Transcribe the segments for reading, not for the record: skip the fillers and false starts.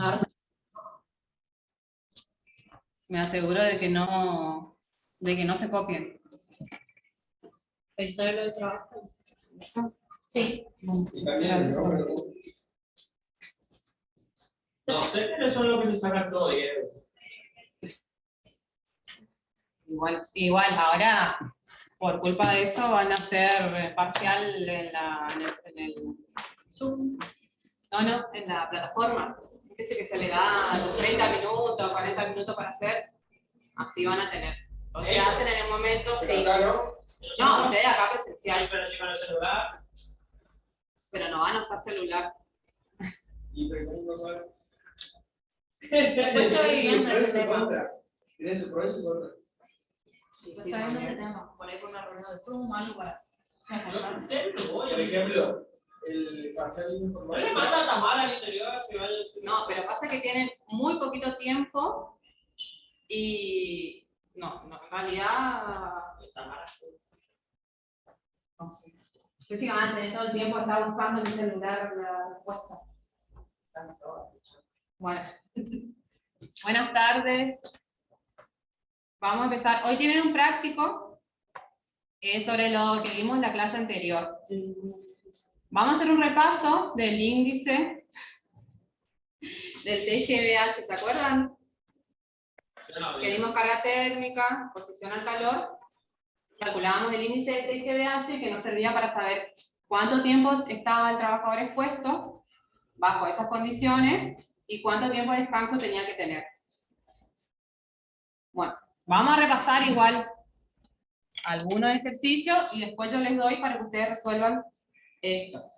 A ver si me aseguro de que no se copien. Revisar lo de trabajo. Sí. Y también, no sé que son los que se sacan todo, Diego. Igual, ahora, por culpa de eso, van a hacer parcial en el Zoom. No, en la plataforma. Dice que se le da los 30 minutos, 40 minutos para hacer. Así van a tener. O sea, hacen en el momento, sí. No, ustedes acá presencial. Pero llevan el celular. Pero no van a usar celular. Y pregunto, ¿sabes? Después se ve bien ese tema. ¿Tienes su pro y su contra? Después se ve bien ese tema. Por ahí con una reunión de Zoom, algo para. Por ejemplo, el parcial de información. ¿No le manda Tamara al interior? No, pero pasa que tienen muy poquito tiempo y no, en realidad no sé si van a tener todo el tiempo, está buscando en mi celular la respuesta. Bueno, buenas tardes. Vamos a empezar. Hoy tienen un práctico sobre lo que vimos en la clase anterior. Vamos a hacer un repaso del índice del TGVH, ¿se acuerdan? Que dimos carga térmica, posición al calor. Calculábamos el índice del TGVH que nos servía para saber cuánto tiempo estaba el trabajador expuesto bajo esas condiciones y cuánto tiempo de descanso tenía que tener. Bueno, vamos a repasar igual algunos ejercicios y después yo les doy para que ustedes resuelvan esto.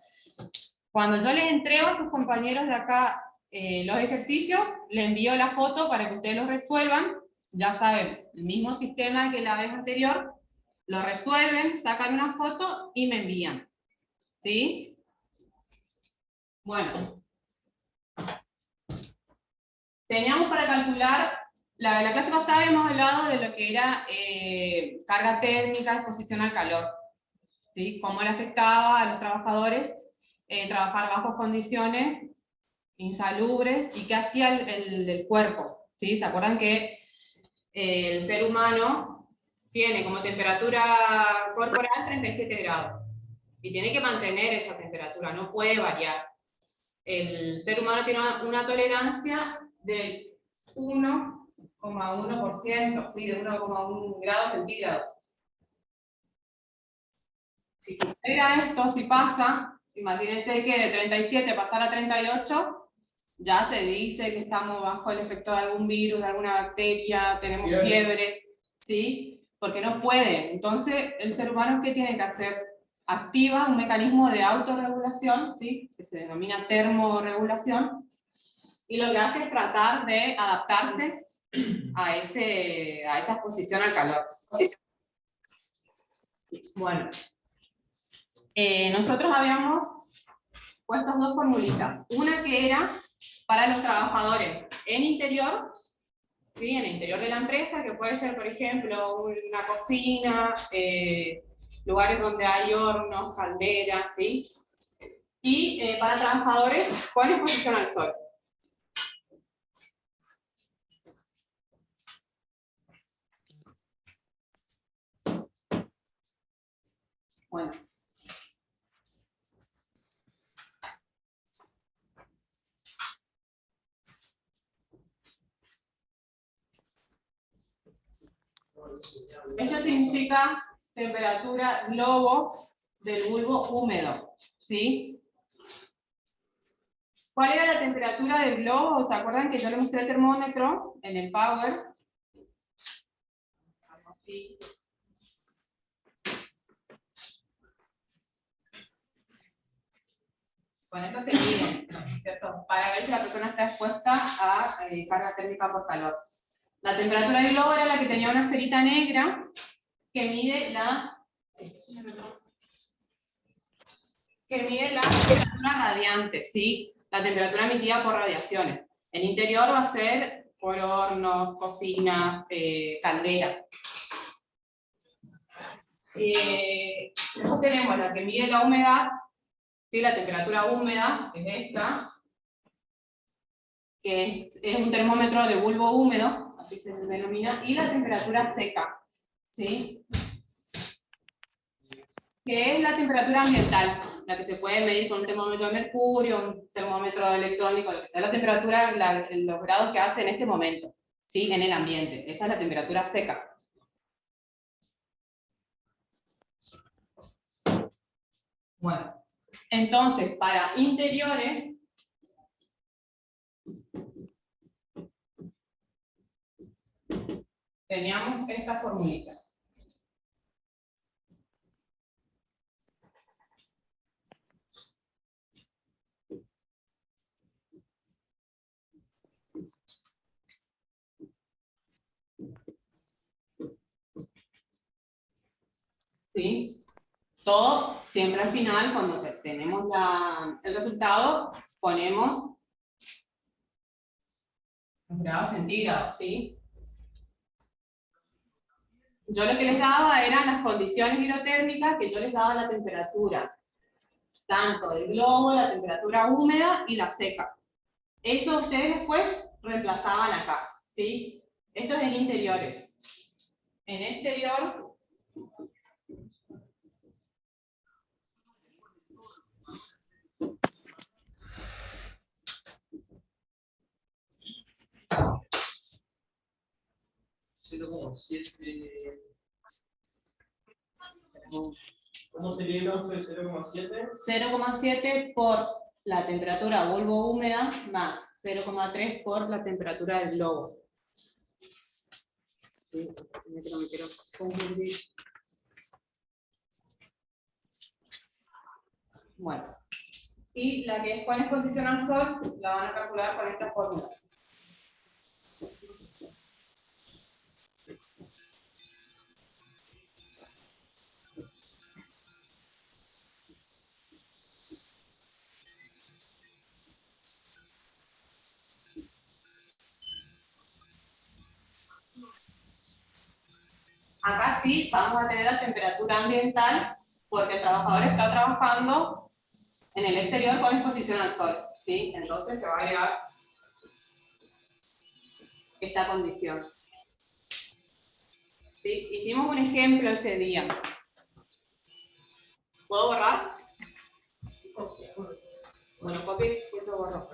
Cuando yo les entrego a sus compañeros de acá los ejercicios, les envío la foto para que ustedes los resuelvan. Ya saben, el mismo sistema que la vez anterior, lo resuelven, sacan una foto y me envían. ¿Sí? Bueno. Teníamos para calcular, la clase pasada habíamos hablado de lo que era carga térmica, exposición al calor. ¿Sí? Cómo le afectaba a los trabajadores trabajar bajo condiciones insalubres y qué hacía el cuerpo. ¿Sí? ¿Se acuerdan que el ser humano tiene como temperatura corporal 37 grados? Y tiene que mantener esa temperatura, no puede variar. El ser humano tiene una tolerancia del 1,1%, ¿sí? De 1,1 grados centígrados. Si supera esto, si pasa, imagínense que de 37 pasar a 38, ya se dice que estamos bajo el efecto de algún virus, de alguna bacteria, tenemos fiebre, ¿sí? Porque no puede. Entonces, el ser humano, ¿qué tiene que hacer? Activa un mecanismo de autorregulación, ¿sí? Que se denomina termorregulación, y lo que hace es tratar de adaptarse a esa exposición al calor. Bueno, nosotros habíamos puesto dos formulitas. Una que era para los trabajadores en interior, ¿sí? En el interior de la empresa, que puede ser, por ejemplo, una cocina, lugares donde hay hornos, calderas, ¿sí? Y para trabajadores con exposición al sol. Bueno. Esto significa temperatura globo del bulbo húmedo, ¿sí? ¿Cuál era la temperatura del globo? ¿Se acuerdan que yo le mostré el termómetro en el Power? Algo así. Con esto se mide, ¿cierto? Para ver si la persona está expuesta a carga térmica por calor. La temperatura del globo era la que tenía una esferita negra que mide la temperatura radiante, ¿sí? La temperatura emitida por radiaciones. El interior va a ser por hornos, cocinas, calderas. Después tenemos la que mide la humedad, ¿sí? La temperatura húmeda, que es esta, que es un termómetro de bulbo húmedo, así se denomina, y la temperatura seca, ¿sí? Que es la temperatura ambiental, la que se puede medir con un termómetro de mercurio, un termómetro electrónico, lo que sea la temperatura, los grados que hace en este momento, ¿sí? En el ambiente. Esa es la temperatura seca. Bueno, entonces, para interiores, teníamos esta formulita. ¿Sí? Todo siempre al final, cuando tenemos el resultado, ponemos los grados centígrados, ¿sí? Yo lo que les daba eran las condiciones hidrotérmicas, que yo les daba la temperatura, tanto del globo, la temperatura húmeda y la seca. Eso ustedes después reemplazaban acá, ¿sí? Esto es en interiores. En exterior, ¿Cómo sería entonces 0,7? 0,7 por la temperatura bulbo húmeda más 0,3 por la temperatura del globo. Sí, no me quiero confundir. Bueno, y la que es con exposición al sol la van a calcular con esta fórmula. Acá sí vamos a tener la temperatura ambiental porque el trabajador está trabajando en el exterior con exposición al sol, ¿sí? Entonces se va a agregar esta condición. ¿Sí? Hicimos un ejemplo ese día. ¿Puedo borrar? Bueno, copio y después lo borro.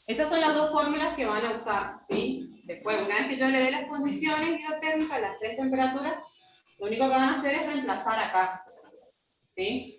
Esas son las dos fórmulas que van a usar, ¿sí? Después, una vez que yo le dé las condiciones hidrotérmicas, las tres temperaturas, lo único que van a hacer es reemplazar acá, ¿sí?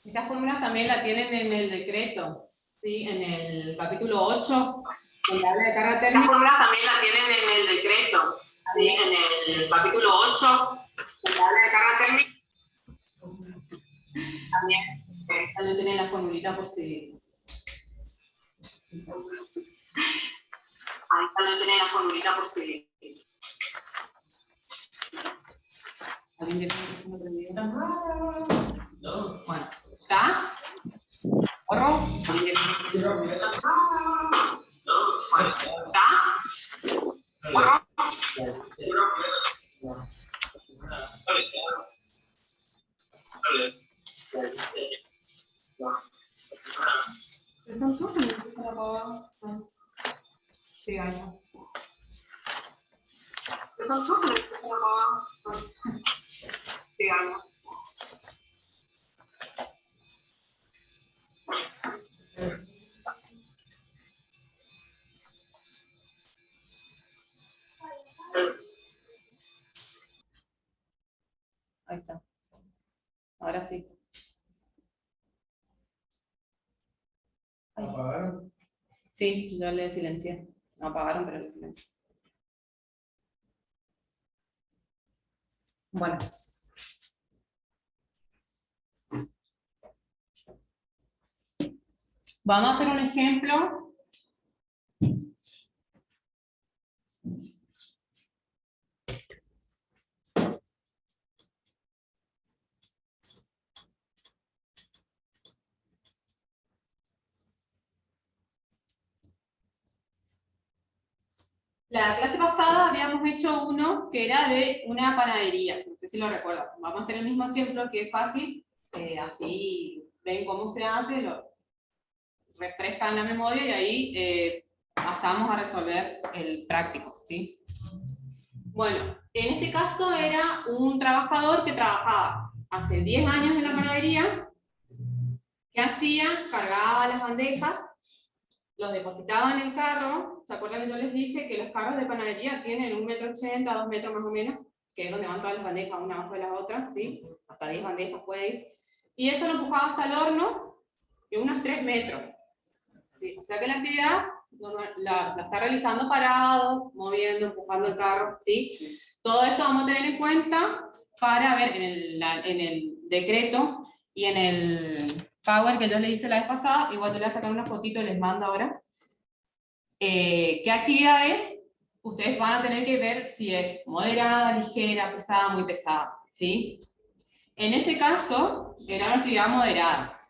Estas fórmulas también la tienen en el decreto, ¿sí? En el capítulo 8, donde habla de carga térmica. Estas fórmulas también la tienen en el decreto, ¿sí? En el capítulo 8, donde habla de carga térmica. También tienen la formulita por si... Ahí también tienen la formulita por si... ¿Alguien tiene una pregunta? No. Bueno, ¿está? ¿Borro? ¿Está? ¿Borro? ¿Están todos? apagado. Sí, ahí está. Sí, ahí está. Ahí está. Ahora sí. Ahí. ¿Apagaron? Sí, yo le silencié. No apagaron, pero le silencié. Bueno. Vamos a hacer un ejemplo. La clase pasada habíamos hecho uno que era de una panadería, no sé si lo recuerdan. Vamos a hacer el mismo ejemplo que es fácil, así ven cómo se hace, lo refrescan la memoria y ahí pasamos a resolver el práctico, ¿sí? Bueno, en este caso era un trabajador que trabajaba hace 10 años en la panadería. ¿Qué hacía? Cargaba las bandejas, los depositaba en el carro. ¿Se acuerdan que yo les dije que los carros de panadería tienen 1,80 m, 2 metros más o menos, que es donde van todas las bandejas una abajo de las otras, ¿sí? Hasta 10 bandejas puede ir. Y eso lo empujaba hasta el horno de unos 3 metros. ¿Sí? O sea que la actividad la está realizando parado, moviendo, empujando el carro, ¿sí? Todo esto vamos a tener en cuenta para ver en el decreto y en el Power que yo les hice la vez pasada. Igual yo le voy a sacar una fotito y les mando ahora. ¿Qué actividades ustedes van a tener que ver si es moderada, ligera, pesada, muy pesada? ¿Sí? En ese caso, era una actividad moderada.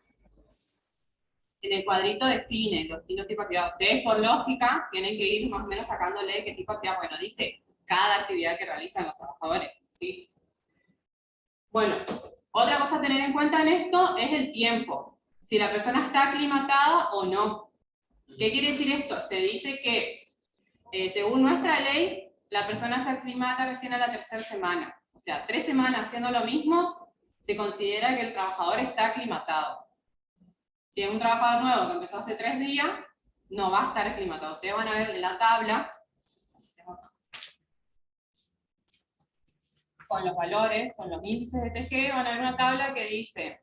En el cuadrito define los distintos tipos de actividad. Ustedes, por lógica, tienen que ir más o menos sacándole qué tipo de actividad. Bueno, dice cada actividad que realizan los trabajadores. ¿Sí? Bueno, otra cosa a tener en cuenta en esto es el tiempo. Si la persona está aclimatada o no. ¿Qué quiere decir esto? Se dice que, según nuestra ley, la persona se aclimata recién a la tercera semana. O sea, 3 semanas haciendo lo mismo, se considera que el trabajador está aclimatado. Si es un trabajador nuevo que empezó hace 3 días, no va a estar aclimatado. Ustedes van a ver en la tabla, con los valores, con los índices de TG, van a ver una tabla que dice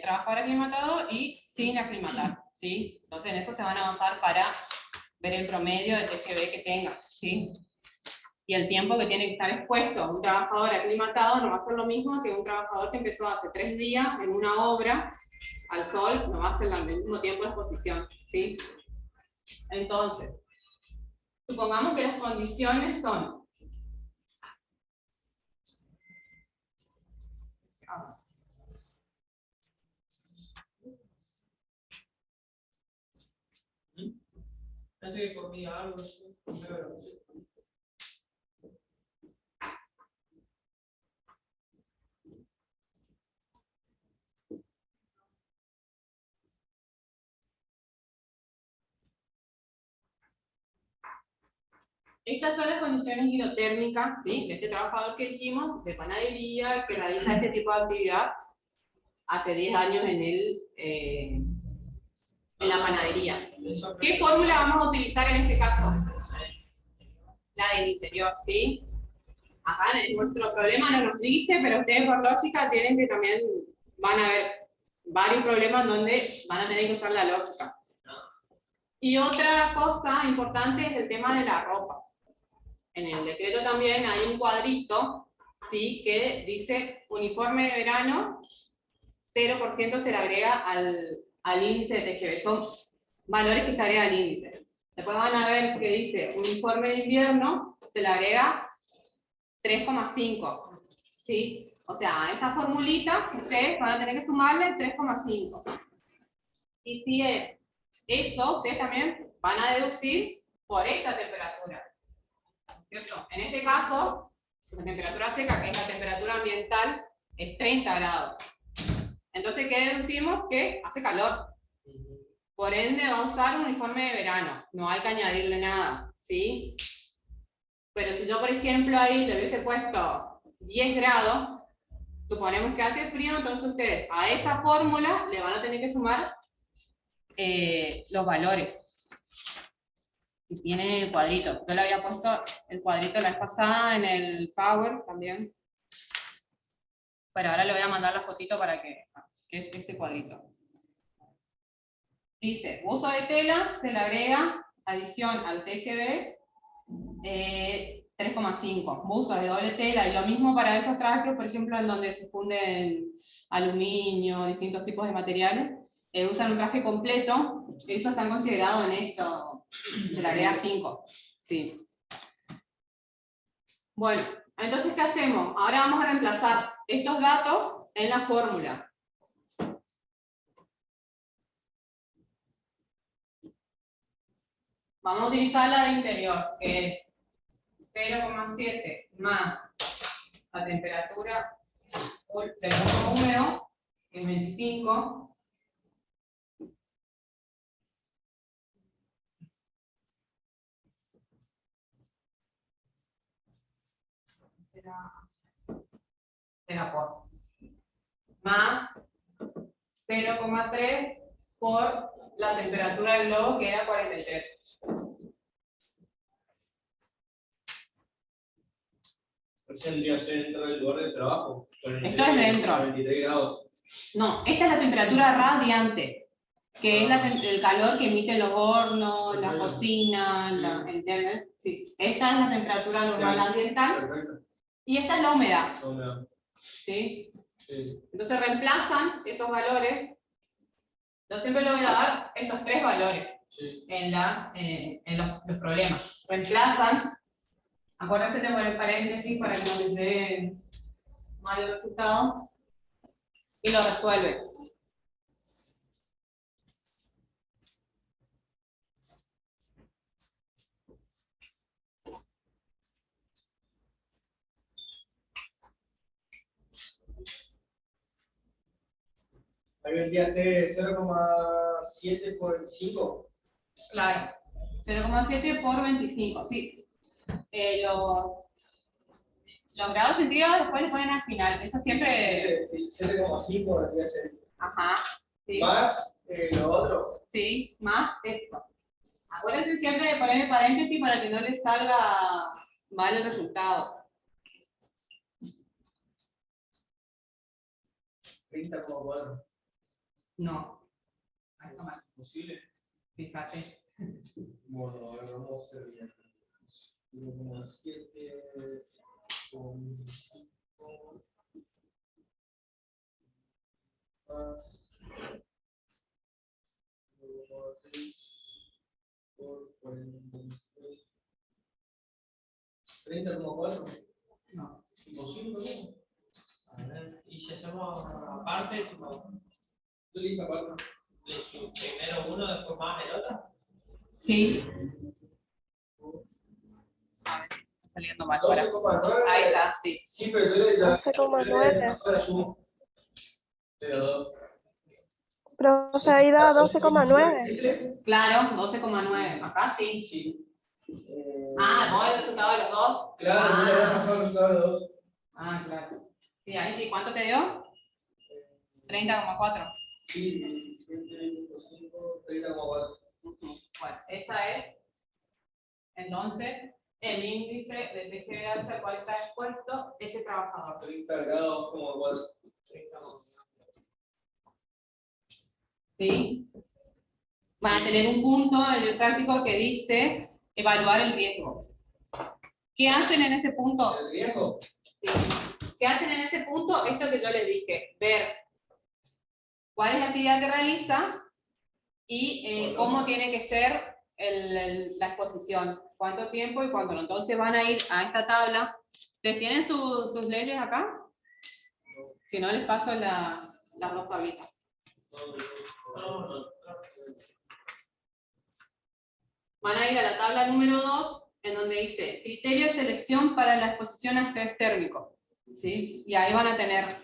trabajador aclimatado y sin aclimatar, ¿sí? Entonces en eso se van a basar para ver el promedio de TGB que tengan, ¿sí? Y el tiempo que tiene que estar expuesto. Un trabajador aclimatado no va a ser lo mismo que un trabajador que empezó hace 3 días en una obra al sol, no va a ser el mismo tiempo de exposición, ¿sí? Entonces, supongamos que las condiciones son Parece que comía algo. estas son las condiciones hidrotérmicas, ¿sí? De este trabajador que dijimos, de panadería, que realiza este tipo de actividad hace 10 años en la panadería. ¿Qué fórmula vamos a utilizar en este caso? La del interior, ¿sí? Acá en nuestro problema no nos dice, pero ustedes por lógica tienen que también, van a ver varios problemas donde van a tener que usar la lógica. Y otra cosa importante es el tema de la ropa. En el decreto también hay un cuadrito, ¿sí? Que dice uniforme de verano, 0% se le agrega al índice de TGB. Son valores que se agregan al índice. Después van a ver que dice uniforme de invierno, se le agrega 3,5. ¿Sí? O sea, a esa formulita ustedes van a tener que sumarle 3,5. Y si es eso, ustedes también van a deducir por esta temperatura. ¿Cierto? En este caso, la temperatura seca, que es la temperatura ambiental, es 30 grados. Entonces, ¿qué deducimos? Que hace calor. Por ende va a usar un uniforme de verano, no hay que añadirle nada, ¿sí? Pero si yo, por ejemplo, ahí le hubiese puesto 10 grados, suponemos que hace frío, entonces ustedes a esa fórmula le van a tener que sumar los valores. Y tienen el cuadrito. Yo le había puesto el cuadrito la vez pasada en el Power también. Pero ahora le voy a mandar la fotito para que es este cuadrito. Dice, uso de tela, se le agrega adición al TGB 3,5. Uso de doble tela, y lo mismo para esos trajes, por ejemplo, en donde se funden aluminio, distintos tipos de materiales, usan un traje completo, esos están considerados en esto, se le agrega 5. Sí. Bueno, entonces, ¿qué hacemos? Ahora vamos a reemplazar estos datos en la fórmula. Vamos a utilizar la de interior, que es 0,7 más la temperatura del humo húmedo, que es 25. Será por más 0,3 por la temperatura del globo, que era 43. Eso tendría que ser dentro del lugar de trabajo. Esto es dentro. 43 grados. No, esta es la temperatura radiante, que es el calor que emiten los hornos, las cocinas, ¿entiendes? Sí. Esta es la temperatura normal ambiental. Perfecto. Y esta es la humedad. No me da. ¿Sí? Sí. Entonces reemplazan esos valores. Yo siempre le voy a dar estos 3 valores Sí. en los problemas. Reemplazan. Acuérdense de poner paréntesis para que no les dé mal el resultado. Y lo resuelven. Ahí vendría a ser 0,7 por 25. Claro. 0,7 por 25, sí. Los grados centígrados después le ponen al final. Eso siempre... 17,5 vendría a ser. Ajá. Sí. Más lo otro. Sí, más esto. Acuérdense siempre de poner el paréntesis para que no les salga mal el resultado. 30,4. No. Ahí está mal. ¿Posible? Fíjate. Bueno, a ver, vamos a hacer bien. 1,7 con 5 más 1,6 por 46. 30,4. No. Imposible, ¿no? A ver, y si hacemos aparte, tú le dices aparte. Primero uno, después más el otro. Sí. A ver, está saliendo mal. Ahora. 12,9. Ahí está, sí. Sí, pero yo le 12,9. Pero Profe, ahí da 12,9. Claro, 12,9. Acá sí. sí. Ah, no, el resultado de los dos. Claro, no le había pasado el resultado de los dos. Ah, claro. Sí, ahí sí. ¿Cuánto te dio? 30,4. Sí, 17,5, 30,4. Bueno, esa es, entonces, el índice de TGH al cual está expuesto ese trabajador. 30 grados, como 4. ¿Sí? Van a tener un punto en el práctico que dice evaluar el riesgo. ¿Qué hacen en ese punto? ¿El riesgo? Sí. ¿Qué hacen en ese punto? Esto que yo les dije, ver cuál es la actividad que realiza y cómo tiene que ser la exposición, cuánto tiempo y cuándo no. Entonces van a ir a esta tabla. ¿Ustedes tienen sus leyes acá? Si no, les paso las 2 tablitas. Van a ir a la tabla número 2, en donde dice criterio de selección para la exposición a estrés térmico. ¿Sí? Y ahí van a tener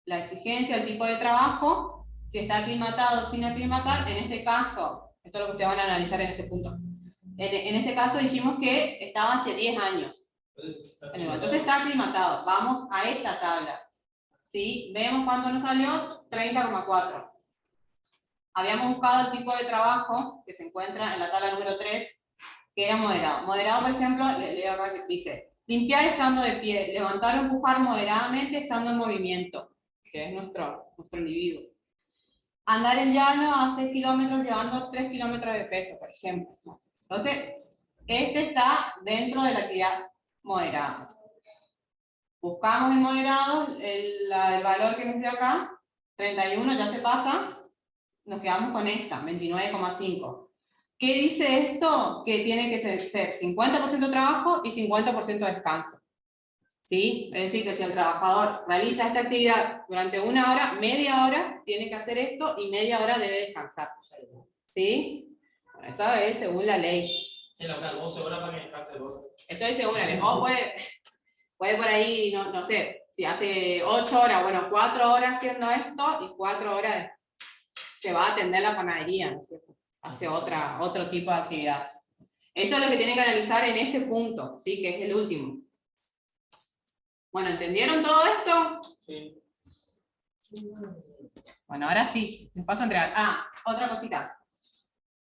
la exigencia, el tipo de trabajo, si está aclimatado o sin aclimatar. En este caso, esto es lo que ustedes van a analizar en ese punto. En este caso dijimos que estaba hace 10 años. Entonces está aclimatado. Vamos a esta tabla. ¿Sí? Vemos cuánto nos salió, 30,4. Habíamos buscado el tipo de trabajo que se encuentra en la tabla número 3, que era moderado. Moderado, por ejemplo, le leo acá que dice, limpiar estando de pie, levantar o empujar moderadamente estando en movimiento, que es nuestro individuo. Andar en llano a 6 kilómetros llevando 3 kilómetros de peso, por ejemplo. Entonces, este está dentro de la actividad moderada. Buscamos el moderado, el valor que nos dio acá, 31 ya se pasa, nos quedamos con esta, 29,5. ¿Qué dice esto? Que tiene que ser 50% trabajo y 50% descanso. ¿Sí? Es decir, que si el trabajador realiza esta actividad durante 1 hora, media hora tiene que hacer esto y media hora debe descansar. ¿Sí? Bueno, eso es según la ley. En la 12 horas para que descanse el otro. Esto es según la ley. O puede por ahí, no sé, si hace 8 horas, bueno, 4 horas haciendo esto y 4 horas se va a atender la panadería, ¿no es cierto? Hace otro tipo de actividad. Esto es lo que tienen que analizar en ese punto, ¿sí? Que es el último. Bueno, ¿entendieron todo esto? Sí. Bueno, ahora sí, les paso a entregar. Otra cosita.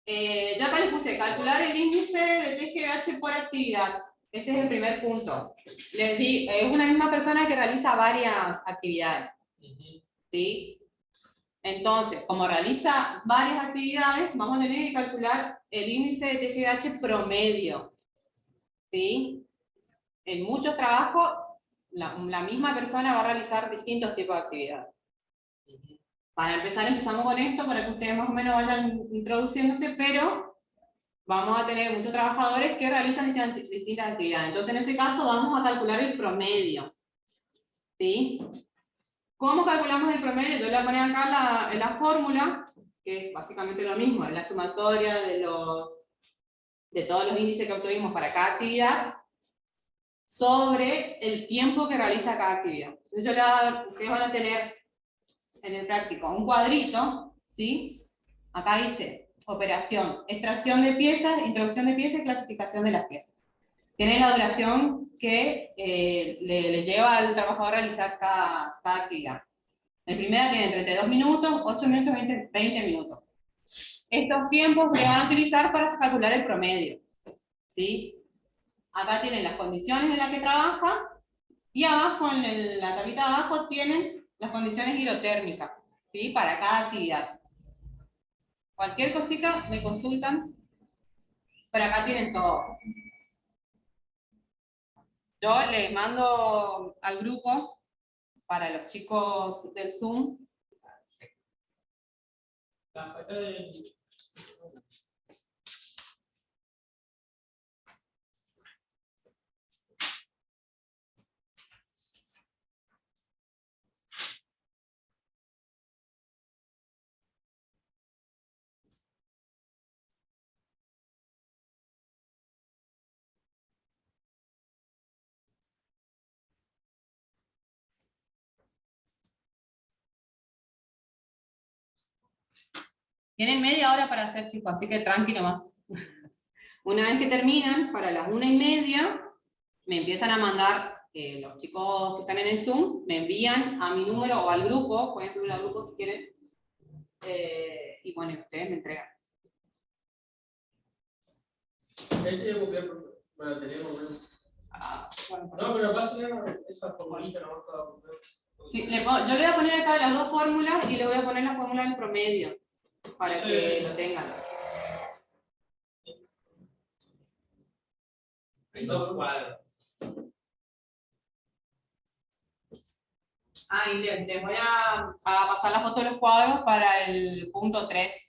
Yo acá les puse calcular el índice de TGH por actividad. Ese es el primer punto. Les di, es una misma persona que realiza varias actividades. ¿Sí? Entonces, como realiza varias actividades, vamos a tener que calcular el índice de TGH promedio. ¿Sí? En muchos trabajos, la misma persona va a realizar distintos tipos de actividades. Para empezar, empezamos con esto para que ustedes más o menos vayan introduciéndose, pero vamos a tener muchos trabajadores que realizan distintas actividades. Entonces, en ese caso, vamos a calcular el promedio. ¿Sí? ¿Cómo calculamos el promedio? Yo le voy a poner acá la fórmula, que es básicamente lo mismo, es la sumatoria de todos los índices que obtuvimos para cada actividad, sobre el tiempo que realiza cada actividad. Entonces ustedes van a tener en el práctico un cuadrito, ¿sí? Acá dice, operación, extracción de piezas, introducción de piezas y clasificación de las piezas. Tiene la duración que le lleva al trabajador a realizar cada actividad. El primero tiene 32 minutos, 8 minutos, 20 minutos. Estos tiempos se van a utilizar para calcular el promedio, ¿sí? Acá tienen las condiciones en las que trabaja y abajo, en la tablita de abajo, tienen las condiciones hidrotérmicas, ¿sí? Para cada actividad. Cualquier cosita me consultan, pero acá tienen todo. Yo les mando al grupo para los chicos del Zoom. Tienen media hora para hacer, chicos, así que tranquilo más. Una vez que terminan, para las 1:30, me empiezan a mandar, los chicos que están en el Zoom, me envían a mi número o al grupo, pueden subir al grupo si quieren, y bueno, ustedes me entregan. Ese es copiar, bueno, tenemos. Bueno, No, pero pasa esa formulita, no sí, yo le voy a poner acá las dos fórmulas y le voy a poner la fórmula del promedio, para que lo tengan. Hay dos cuadros. Y les voy a pasar la foto de los cuadros para el punto 3.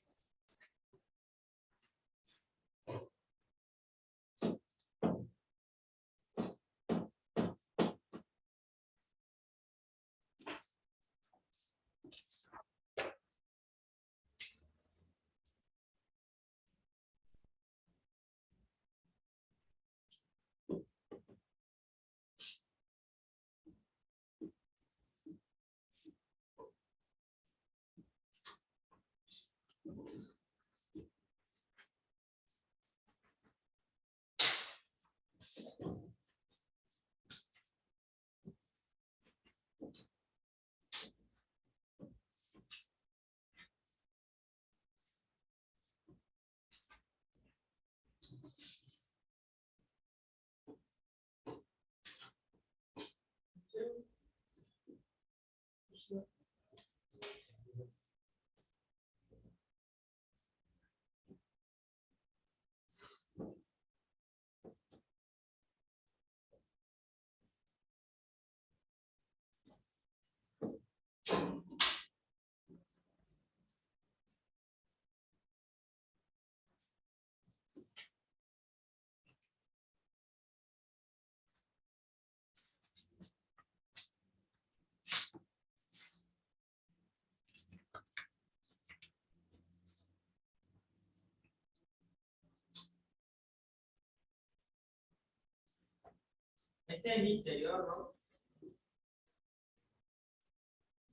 Este es el interior, ¿no?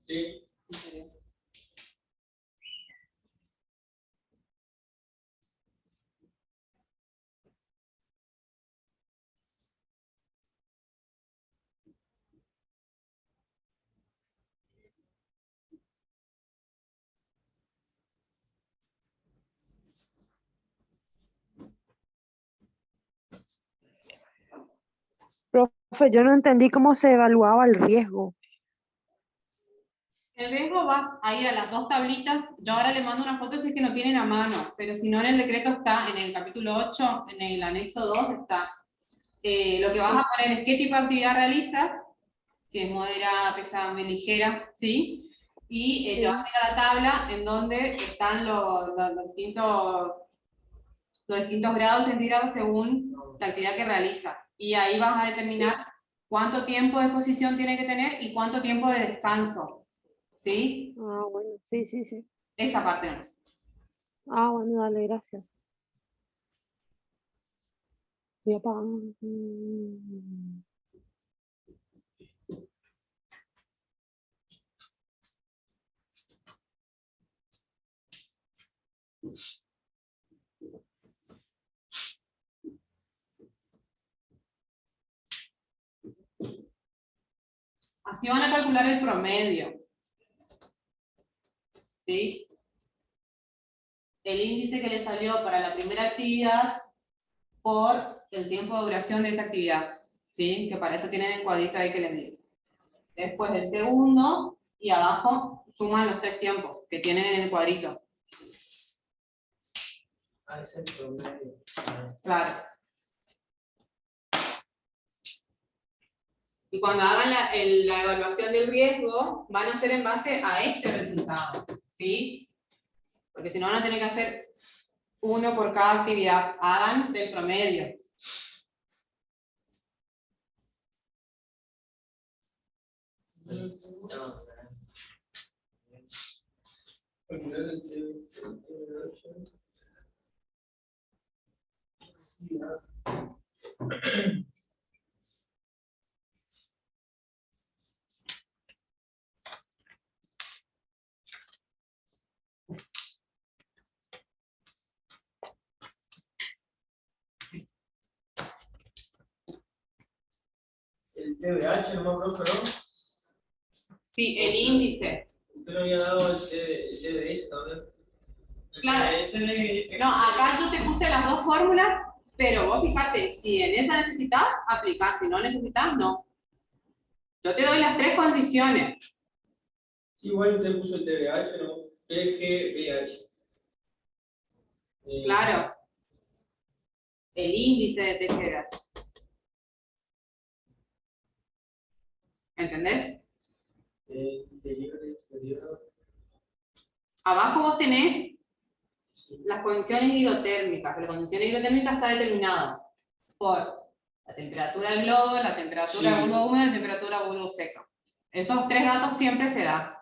Sí. Profe, yo no entendí cómo se evaluaba el riesgo. El riesgo vas a ir a las dos tablitas. Yo ahora le mando una foto si es que no tienen a mano, pero si no en el decreto está, en el capítulo 8, en el anexo 2 está. Lo que vas a poner es qué tipo de actividad realiza, si es moderada, pesada, muy ligera, ¿sí? Y te vas a ir a la tabla en donde están los distintos grados centígrados según la actividad que realiza. Y ahí vas a determinar cuánto tiempo de exposición tiene que tener y cuánto tiempo de descanso, ¿sí? Ah, bueno, sí, sí, sí. Esa parte no es. Ah, bueno, dale, gracias. Voy a apagar. Así van a calcular el promedio, ¿sí? El índice que le salió para la primera actividad por el tiempo de duración de esa actividad, ¿sí? Que para eso tienen el cuadrito ahí que les digo. Después el segundo, y abajo suman los 3 tiempos que tienen en el cuadrito. Ah, es el promedio. Claro. Y cuando hagan la evaluación del riesgo, van a hacer en base a este resultado, ¿sí? Porque si no, van a tener que hacer uno por cada actividad. Hagan del promedio. El TBH, no, profe, ¿no? Sí, el índice. Usted no había dado el TBS también. Claro. No, acá yo te puse las dos fórmulas, pero vos fíjate, si en esa necesitas, aplicás, si no necesitas, no. Yo te doy las 3 condiciones. Sí, igual usted puso el TBH, ¿no? TGBH. Claro. El índice de Tejera. ¿Entendés? Interior, exterior. Abajo vos tenés las condiciones hidrotérmicas. La condición hidrotérmica está determinada por la temperatura del globo, la temperatura del bulbo húmedo y la temperatura del bulbo seco. Esos 3 datos siempre se dan.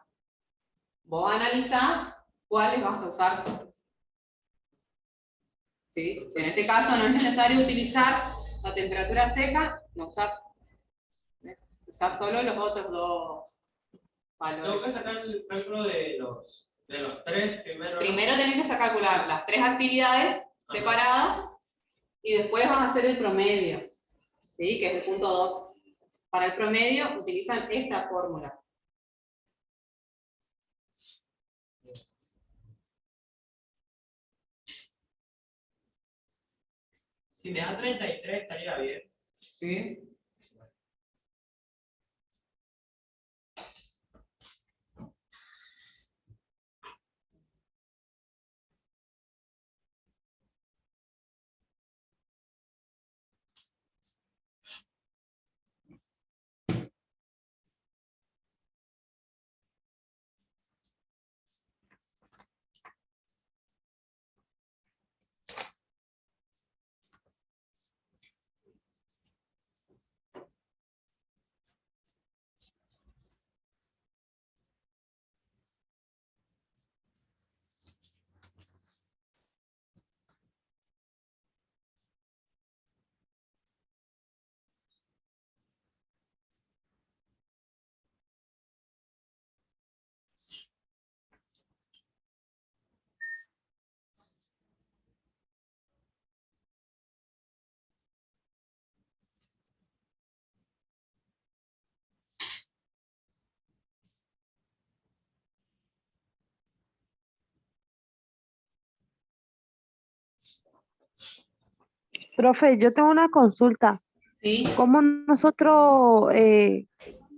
Vos analizás cuáles vas a usar. ¿Sí? En este caso no es necesario utilizar la temperatura seca, no usás. Usás solo los otros dos valores. Tengo que sacar el cálculo de los 3 primero. Primero tenés que calcular las 3 actividades separadas y después vas a hacer el promedio, ¿sí? Que es el punto 2. Para el promedio utilizan esta fórmula. Si me da 33 estaría bien. ¿Sí? Profe, yo tengo una consulta. ¿Sí? ¿Cómo nosotros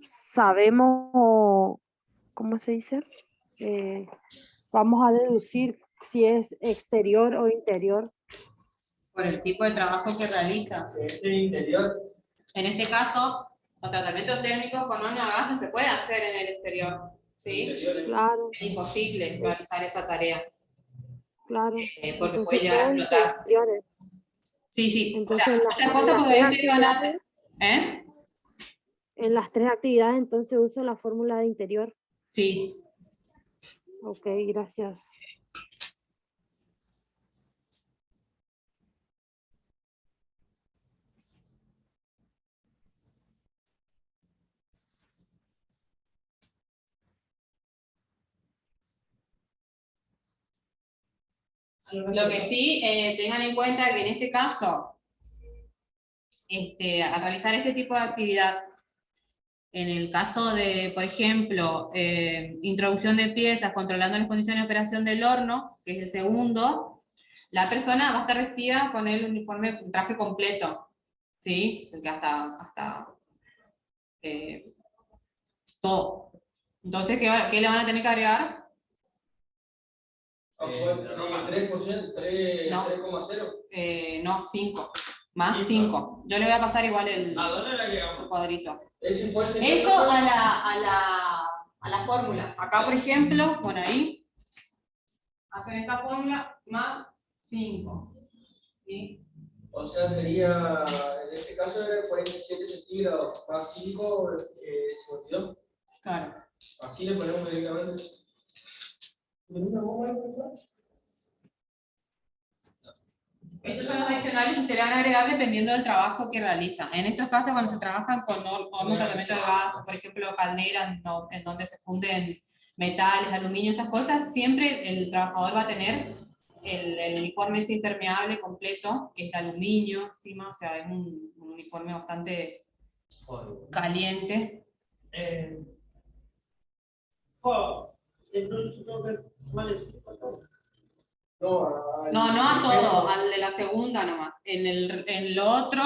sabemos, cómo se dice? Eh, Vamos a deducir si es exterior o interior. Por el tipo de trabajo que realiza. Es el interior. En este caso, los tratamientos térmicos con horno a gas no se puede hacer en el exterior. ¿Sí? Interiores. Claro, Es imposible realizar esa tarea. claro. Porque puede Entonces llegar a todos explotar. interiores. Sí, sí. O sea, Entonces muchas en cosas las tres obviamente van a... actividades, ¿Eh? en las tres actividades entonces uso la fórmula de interior. Sí. Ok, gracias. Lo que sí, tengan en cuenta que en este caso, al realizar este tipo de actividad, en el caso de, por ejemplo, introducción de piezas, controlando las condiciones de operación del horno, que es el segundo, la persona va a estar vestida con el uniforme, un traje completo, ¿sí? Porque hasta todo. Entonces, ¿qué le van a tener que agregar? No, 3%, 3,0. No, 5. Más 5. Yo le voy a pasar igual el ¿A dónde le agregamos? cuadrito. Eso puede ser. Eso a la fórmula. Acá, por ejemplo, por ahí, hacen esta fórmula más 5. ¿Sí? O sea, sería, en este caso era 47 centígrados, más 5, 52. Claro. Así le ponemos directamente. Estos son los adicionales que usted le van a agregar dependiendo del trabajo que realiza. En estos casos, cuando se trabajan con hornos, tratamiento de gas, por ejemplo, calderas, en donde se funden metales, aluminio, esas cosas, siempre el trabajador va a tener el uniforme ese impermeable completo, que es de aluminio encima, o sea, es un uniforme bastante caliente. No a todo, al de la segunda nomás. En lo otro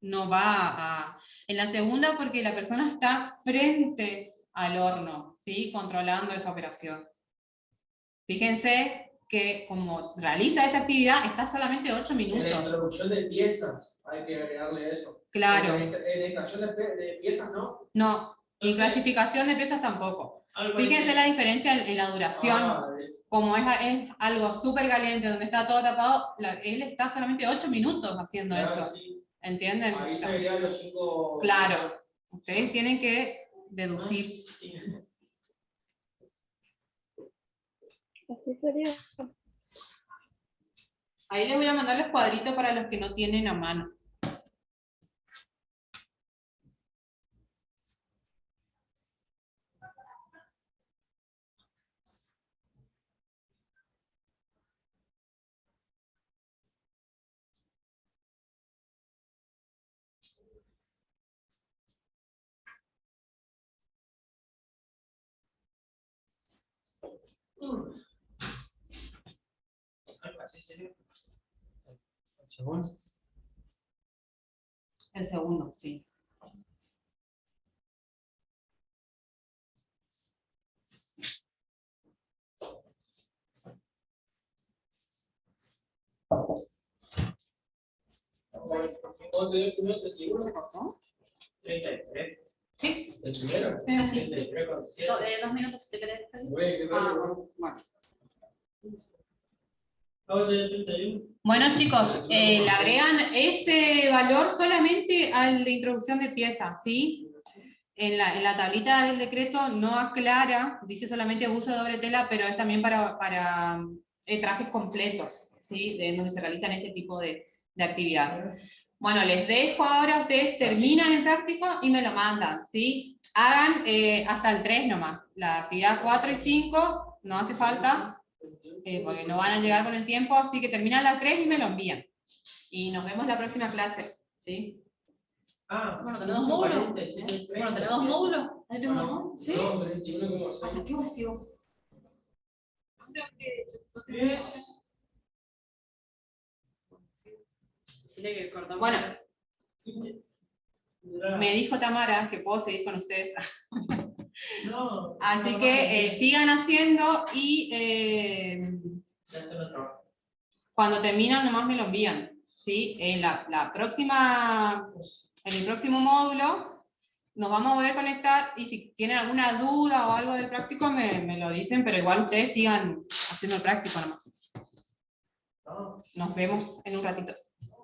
no va a... En la segunda porque la persona está frente al horno, ¿sí? Controlando esa operación. Fíjense que como realiza esa actividad, está solamente 8 En la minutos. introducción de piezas hay que agregarle eso. Claro. En la extracción de piezas, ¿no? No, y Entonces, clasificación de piezas tampoco. Fíjense la diferencia en la duración. Como es algo súper caliente, donde está todo tapado, él está solamente 8 minutos haciendo claro, eso. Sí. ¿Entienden? Ahí se agregan los 5. Claro. Ustedes tienen que deducir. Sí. Así sería. Ahí les voy a mandar los cuadritos para los que no tienen a mano. Segundo. El segundo, sí. ¿Se cortó? 33. Sí. ¿El primero? Sí. 33 con 7. 2 minutos si te querés. Bueno. Ahora tiene 31. Bueno, chicos, le agregan ese valor solamente al de introducción de piezas, ¿sí? En la tablita del decreto no aclara, dice solamente uso de doble tela, pero es también para trajes completos, ¿sí? De donde se realizan este tipo de actividad. Bueno, les dejo ahora, ustedes terminan el práctico y me lo mandan, ¿sí? Hagan hasta el 3 nomás, la actividad 4 y 5 no hace falta, porque no van a llegar con el tiempo, así que terminan las 3 y me lo envían. Y nos vemos la próxima clase, ¿sí? Bueno, tenemos módulo. Bueno, tenemos módulo. Ahí tengo Bueno, módulo. Sí. no, 31,6. ¿Hasta qué hora sigo? Decirle que cortamos. Bueno, me dijo Tamara que puedo seguir con ustedes. No. Así que sigan haciendo y Ya se lo trabajo. cuando terminan nomás me lo envían, ¿sí? En el próximo módulo nos vamos a poder conectar y si tienen alguna duda o algo del práctico me lo dicen, pero igual ustedes sigan haciendo el práctico nomás. No. Nos vemos en un ratito.